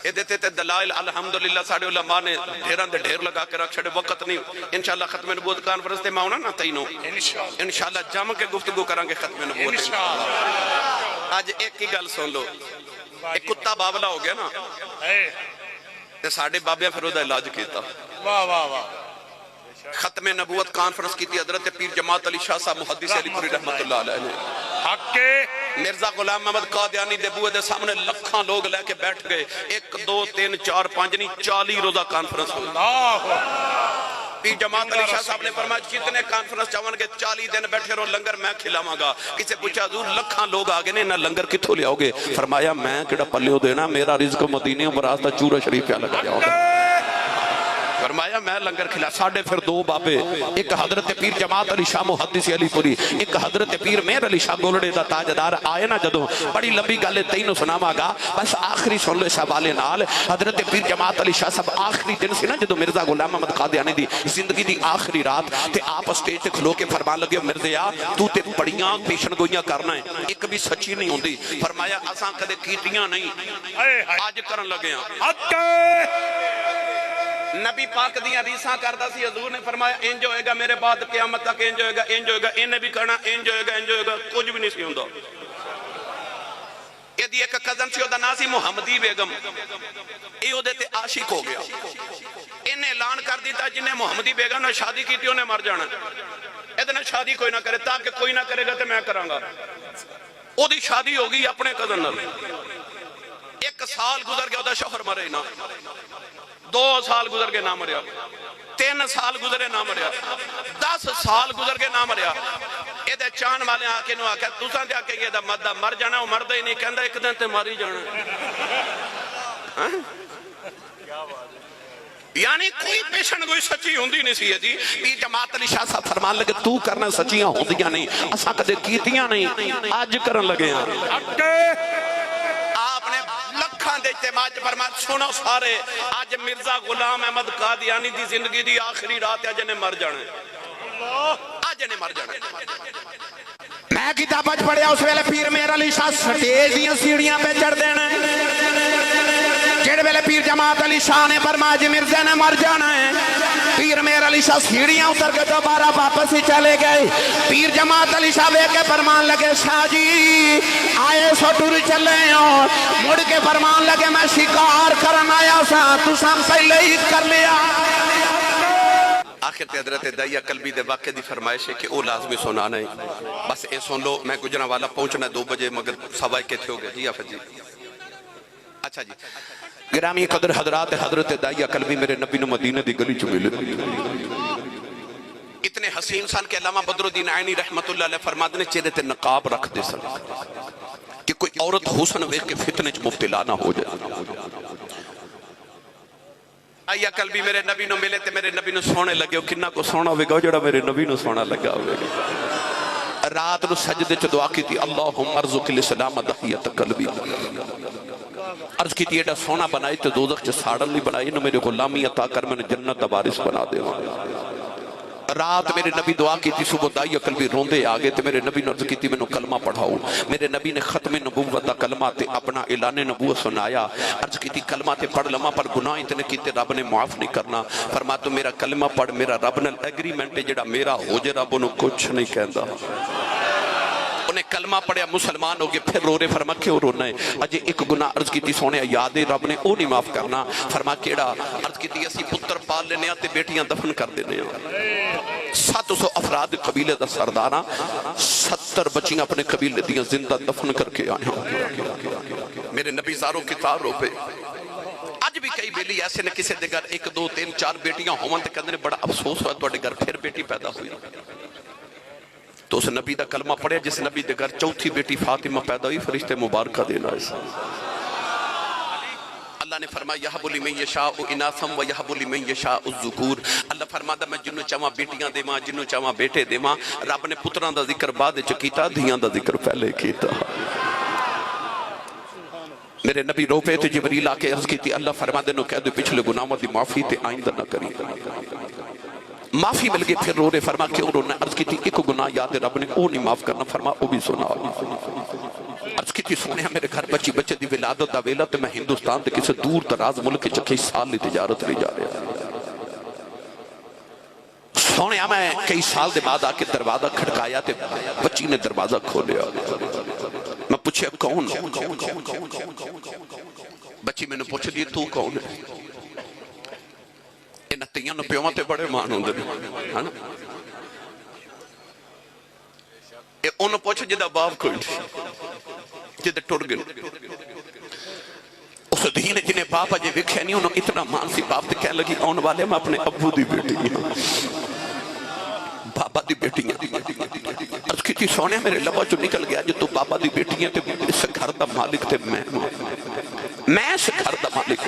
اے دیتے تے دلائل الحمدللہ ساڑے علماء نے ڈھیران دے ڈھیر لگا کے رکھ چھڑے وقت نہیں انشاءاللہ ختم نبوت کانفرنس تے میں ہونا نا تینوں انشاءاللہ جم کے گفتگو کریں گے ختم نبوت آج ایک ہی گل سن لو ایک کتا بابلا ہو گیا نا تے ساڑے بابیاں پھر دا علاج کیتا واہ واہ واہ ختم نبوت کانفرنس کی تھی حضرت پیر جماعت علی شاہ صاحب محدث علی پوری رحمت اللہ علیہ نے حق کے مرزا غلام محمد قادیانی دے بوئے دے سامنے لکھاں لوگ لے کے بیٹھ گئے 1 2 3 4 5 نہیں 40 روزہ کانفرنس ہوئی پیر جماعت علی شاہ صاحب نے فرمایا جتنے کانفرنس چاہون گے 40 دن بیٹھے رہو لنگر میں کھلاواں گا کسے پوچھا حضور لکھاں لوگ آگے نے نہ لنگر کتھوں لے آؤ گے فرمایا میں کیڑا پلیو دینا میرا رزق مدینے و راستہ چورا شریف پہ لگا جاؤ گا فرمایا میں لنگر کھلا ساڑھے پھر دو بابے ایک حضرت پیر جماعت علی شاہ محدث علی پوری ایک حضرت پیر میر علی شاہ گولڑے دا تاجدار آئے نا جدوں بڑی لمبی گالے تینوں سناما گا بس آخری سن لے سوالے نال حضرت پیر جماعت علی شاہ صاحب آخری دن سے نا جدوں مرزا غلام احمد قادیانی دی زندگی دی آخری رات تے آپ اسٹیج تے کھلو کے فرمان لگے مرزیا تو تے بڑیاں پیشن گوئیاں کرنا ہے ایک بھی سچی نہیں ہوندی فرمایا اساں کدے کیتیاں نہیں آج کرن لگے ہیں نبی پاک دیاں ریساں کردا سی حضور نے فرمایا انج ہوئے گا میرے بعد قیامت تک انج ہوئے گا انج ہوئے گا انہیں بھی کرنا انج ہوئے گا انج ہوئے گا کچھ بھی نہیں سی ہوندا یہ دی ایک کزن سی او دا نام سی محمدی بیگم اے او دے تے عاشق ہو گیا انہیں اعلان کر دیتا جنہیں محمدی بیگم نے شادی کی تھی انہیں مر جانا ادھر شادی کوئی نہ کرے تاکہ کوئی نہ کرے گا تو میں کروں گا او دی شادی ہوگی اپنے کزن نال ایک سال گزر گیا دا شوہر مرے نا 2 سال گزر کے نہ مریا 3 سال گزرے نہ مریا 10 سال گزر کے نہ مریا یہ دے چان والے آکے نو آکے تُساں دے آکے یہ دا مدہ مر جانا وہ مردہ ہی نہیں کہندہ ایک دن تے ماری جانا یعنی کوئی پیشن کوئی سچی ہوندی نہیں سی ہے جی پیر جماعت علی شاہ صاحب فرمان لگے تو کرنا سچیاں ہوندیاں نہیں اساں کدے کیتیاں نہیں آج کرن لگے ہیں آپ نے لکھاں دے اجتماع فرمان سنو سارے آج مرزا غلام احمد قادیانی دی زندگی دی آخری رات ہے جنہیں مر جانا آج جنہیں مر جانا میں کتاب اج پڑھیا اس ویلے پیر میر علی شاہ سٹیج دیاں سیڑھیاں پہ چڑھ دینا جڑے ویلے پیر جماعت علی شاہ نے فرمایا جی مرزا نے مر جانا ہے پیر میر علی شاہ سیڑھیاں اتر کے دوبارہ واپس ہی چلے گئے پیر جماعت علی شاہ وے کے فرمان لگے شاہ جی آئے سو ٹر چلے اور مڑ کے فرمان لگے میں شکار کرن آیا سا تو سام پہلے ہی کر لیا آخر تے حضرت دائیہ قلبی دے واقع دی فرمائش ہے کہ او لازمی سنانا ہے بس اے سن لو میں گجرہ والا پہنچنا 2 بجے مگر سوائے کے تھے ہو گئے جی آفت جی اچھا جی گرامی قدر حضرات حضرت دائیہ قلبی میرے نبی نو مدینہ دی گلی چمیلے اتنے حسین سان کے علامہ بدر الدین عینی رحمت اللہ علیہ فرماد نے چہرے تے نقاب رکھ دے سن کہ کوئی عورت حسن ویکھ کے فتنے چ مبتلا نہ ہو جائے آیا قلبی میرے نبی نو ملے تے میرے نبی نو سونے لگے ہو کنہ کو سونا ہوئے گا جڑا میرے نبی نو سونا لگا ہوئے گا رات نو سجدے چ دعا کی تھی اللہم ارزق الاسلام دحیت قلبی عرض کی تھی ایڈا سونا بنائی تے دوزخ چ ساڑن نہیں بنائی نو میرے غلامی عطا کر میں نے جنت وارث بنا دے رات میرے نبی دعا کی تھی صبح دائیہ قلبی روندے آگے تے میرے نبی نے عرض کی تھی میں نے کلمہ پڑھاؤ میرے نبی نے ختم نبوت دا کلمہ تے اپنا اعلان نبوت سنایا عرض کی تھی کلمہ تے پڑھ لما پر گناہ اتنے کیتے رب نے معاف نہیں کرنا فرما تو میرا کلمہ پڑھ میرا رب نے ایگریمنٹ جڑا میرا ہو جے رب انہوں کچھ نہیں کہندا انہیں کلمہ پڑھیا مسلمان ہو گئے پھر رو رہے فرما کیوں رونا ہے اجے ایک گناہ عرض کی تھی سونے یادے رب نے او نہیں معاف کرنا فرما کیڑا عرض کی تھی اسی پتر پال لینے آتے بیٹیاں دفن کر دینے 700 افراد قبیلے دا سردارہ 70 بچیاں اپنے قبیلے دیاں زندہ دفن کر کے آئے ہیں میرے نبی زاروں کی تاروں پہ آج بھی کئی بیلی ایسے نے کسے دے گھر 1 2 3 4 بیٹیاں ہومن تے کہنے بڑا افسوس ہوا تو اڈے گھر پھر بیٹی پیدا ہوئی تو اس نبی دا کلمہ پڑھے جس نبی دے گھر 4تھی بیٹی فاطمہ پیدا ہوئی فرشتے مبارکہ دینا ایسا اللہ نے فرمایا یہب لمن یشاء اناثا ویہب لمن یشاء الذکور اللہ فرماتا میں جنوں چاہواں بیٹیاں دیواں جنوں چاہواں بیٹے دیواں رب نے پتراں دا ذکر بعد وچ کیتا دھیاں دا ذکر پہلے کیتا میرے نبی رو پہ تے جبریل آ کے عرض کیتی اللہ فرماتے نو کہہ دو پچھلے گناہوں دی معافی تے آئندہ نہ کری معافی مل گئے پھر رو رہے فرما کیوں رونا عرض کی تھی ایک گناہ یاد رب نے او نہیں معاف کرنا فرما او بھی سنا عرض کی تھی سونے میرے گھر بچی بچے دی ولادت دا ویلا تے میں ہندوستان تے کسی دور دراز ملک کے کئی سال لی تجارت لے جا رہا سونے میں کئی سال دے بعد آ کے دروازہ کھڑکایا تے بچی نے دروازہ کھولیا میں پوچھے کون بچی میں نے پوچھ دی تو کون ہے انہاں تیاں نو پیواں تے بڑے مان ہوندے ہے نا اے انہوں پوچھ جدا باپ کوئی جدا ٹر گئے اس دین جنہیں باپ اجے وکھے نہیں انہوں اتنا مان سی باپ تے کہہ لگی آن والے میں اپنے ابو دی بیٹی بابا دی بیٹیاں عرض کی تھی سونے میرے لبا جو نکل گیا جو تو بابا دی بیٹیاں تے اس گھر دا مالک تے میں اس گھر دا مالک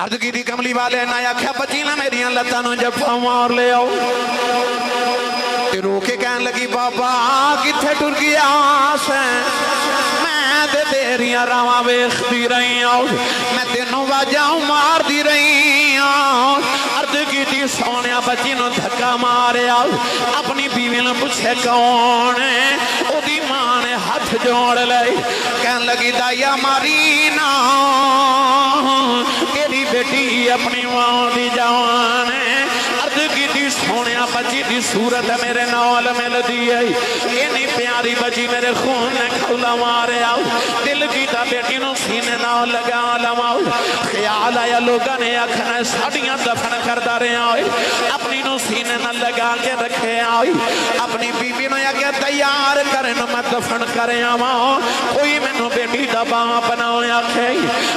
عرض کی دی کملی والے نہ آکھیا بچی نہ میریاں لتاں نوں جفا مار لے آؤ تے رو کے کہن لگی بابا کتھے ٹر گیا سے میں تے تیریاں راواں ویکھدی رہی ہوں میں تینوں واجاں مار دی رہی ہوں عرض کی دی سونیا بچی نوں دھکا ماریا اپنی بیوی نوں پوچھے کون ہے او دی ماں نے ہاتھ جوڑ لے کہن لگی دایا ماری نا تیری بیٹی اپنی ماں دی جوان ہے عرض کی دی سونیا بچی دی صورت میرے نال مل دی ہے اینی پیاری بچی میرے خون نے کھولا ماریا دل کی تا بیٹی نو سینے نال لگا لواں خیال آیا لوگاں نے آکھنا ساڈیاں دفن کردا رہیا اپنی نو سینے نال لگا کے رکھے آئی اپنی بیوی نو آگے تیار کرن میں دفن کرے آواں کوئی مینوں بیٹی دا باپ نہ آکھے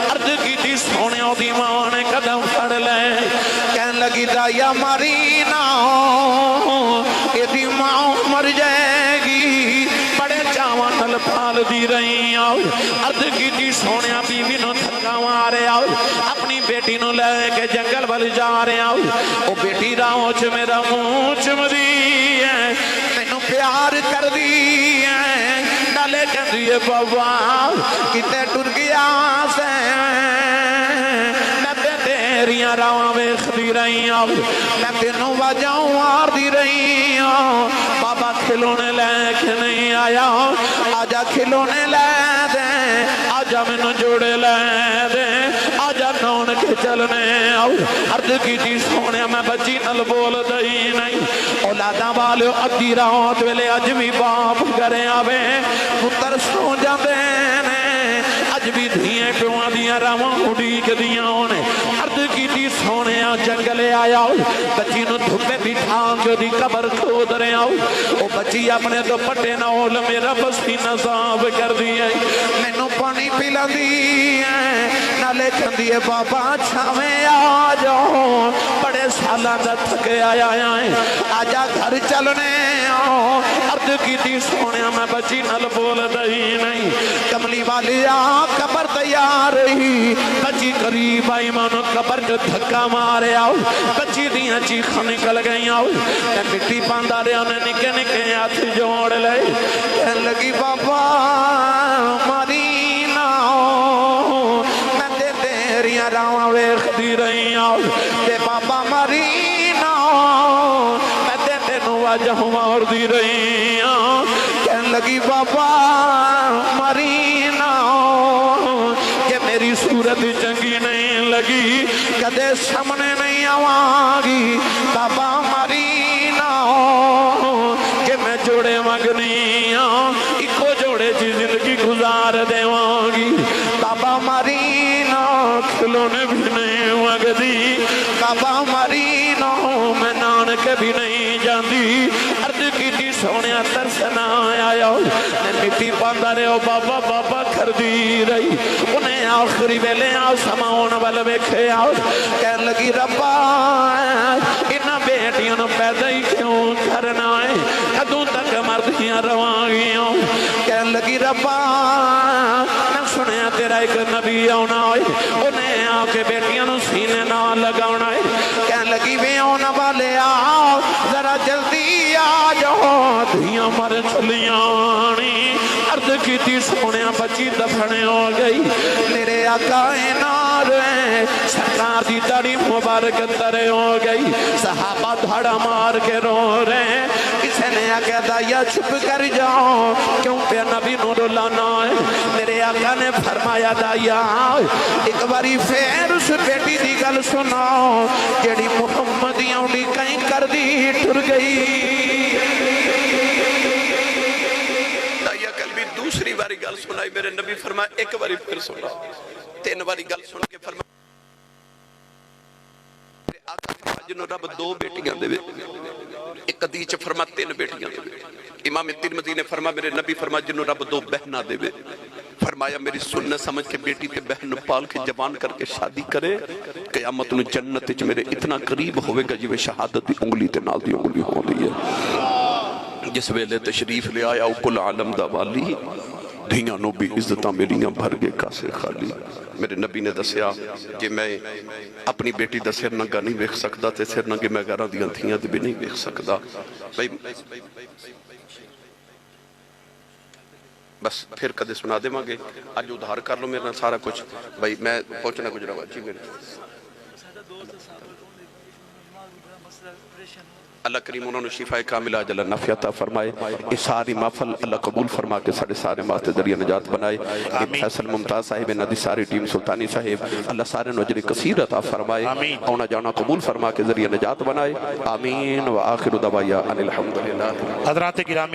عرض کی دی سونے دی ماں نے قدم پھڑ لے کہن لگی دایا ماری نا ایدی ماں مر جائے گی بڑے چاواں نال پال دی رہی آؤ عرض کی دی سونے بیوی نو دھکا مارے آؤ اپنی بیٹی نو لے کے جنگل وال جا رہے آؤ او بیٹی راہوں چ میرا منہ چم دی ہے تینوں پیار کر دی ہے ڈالے کہن دی بابا کتے ٹر گیا سے تیریاں راواں ویکھدی رہی ہوں میں تینوں واجاں مار دی رہی ہوں بابا کھلونے لے کے نہیں آیا آجا کھلونے لے دے آجا مینوں جوڑے لے دے آجا نون کے چلنے آؤ عرض کی دی سونے میں بچی نل بول دئی نہیں اولاداں والے ادھی رات ویلے اج بھی باپ کرے آوے پتر سو جاندے نے اج بھی دھیاں پیواں دیاں راواں اڈیک دیاں ہونے عرض کی دی سونے جنگلے آیا بچی نو دھوپے بٹھا جو دی قبر کھود رہے آؤ او بچی اپنے تو پٹے نال میرا پسینہ صاف کر دی ہے مینوں پانی پلا دی ہے نالے کھندی ہے بابا چھاویں آ جاؤ بڑے سالاں دا تھکے آیا ہے آجا گھر چلنے آؤ عرض کی دی سونے میں بچی نال بول دئی نہیں کملی والی آ قبر تیار رہی بچی قریب آئی مانو قبر جو دھکا مارے آؤ بچی دیاں چیخاں نکل گئی آؤ میں مٹی پاندہ رہے انہیں نکے نکے ہاتھ جوڑ لے کہن لگی بابا ماری نا میں تے تیریاں راواں ویکھدی رہی آؤ تے بابا ماری نا میں تے تینوں واجاں مار دی رہی آؤ کہن لگی بابا ماری نا کہ میری صورت چنگی نہیں لگی کدے سامنے نہیں آواں بابا ماری نا کہ میں جوڑے مگنی ہوں ایکو جوڑے چی زندگی گزار دیواں گی بابا ماری نا کھلونے بھی نہیں مگدی بابا ماری نا میں نانک بھی نہیں جاندی عرض کی دی سونے ترس نہ آیا میں مٹی پاندہ رہے ہو بابا بابا کر دی رہی انہیں آخری ویلے آسمان والے ویکھے آؤ کہن لگی ربا انہاں بیٹیاں نو پیدا ہی کیوں کرنا ہے کدوں تک مردیاں رواں کہن لگی ربا میں سنیا تیرا ایک نبی آنا ہے انہیں آ کے بیٹیاں نو سینے نہ لگانا ہے کہن لگی وے آنا والے آؤ ذرا جلدی آ جاؤ دھیاں مر چلیاں عرض کی تھی سونے بچی دفنے ہو گئی میرے آقا نار سرکار دی داڑھی مبارک ترے ہو گئی صحابہ دھاڑا مار کے رو رہے کسی نے آگے دایا چھپ کر جاؤ کیوں پہ نبی نور لانا ہے میرے آقا نے فرمایا دایا ایک باری پھر اس بیٹی دی گل سناؤ جیڑی محمدیاں اڑی کہیں کر دی ٹر گئی دوسری باری گل سنائی میرے نبی فرمایا ایک باری پھر سنا تین باری گل سن کے فرمایا میرے آقا جنہوں رب دو بیٹیاں دے ایک حدیث فرما تین بیٹیاں دے امام ترمذی نے فرما میرے نبی فرما جنہوں رب دو بہنا دے فرمایا میری سنت سمجھ کے بیٹی تے بہن پال کے جوان کر کے شادی کرے قیامت میں جنت وچ میرے اتنا قریب ہوئے گا جویں شہادت دی انگلی تے نال دی انگلی ہو رہی ہے جس ویلے تشریف لے آیا کل عالم دا والی دھیاں نو بھی عزتاں میریاں بھر گئے کاسے خالی میرے نبی نے دسیا کہ میں اپنی بیٹی دا سر ننگا نہیں ویکھ سکدا تے سر ننگے میں گھراں دیاں دھیاں تے بھی نہیں ویکھ سکدا بھائی بس پھر کدے سنا دے مانگے آج ادھار کر لو میرے سارا کچھ بھائی میں پہنچنا کچھ رہا جی میرے اللہ کریم انہوں نے شفا کاملہ عجلہ نفع عطا فرمائے اس ساری محفل اللہ قبول فرما کے سارے سارے ماتے ذریعہ نجات بنائے فیصل ممتاز صاحب ندی ساری ٹیم سلطانی صاحب اللہ سارے نجر کثیر عطا فرمائے اونا جانا قبول فرما کے ذریعہ نجات بنائے آمین و آخر دعوایا ان الحمدللہ حضرات گرامی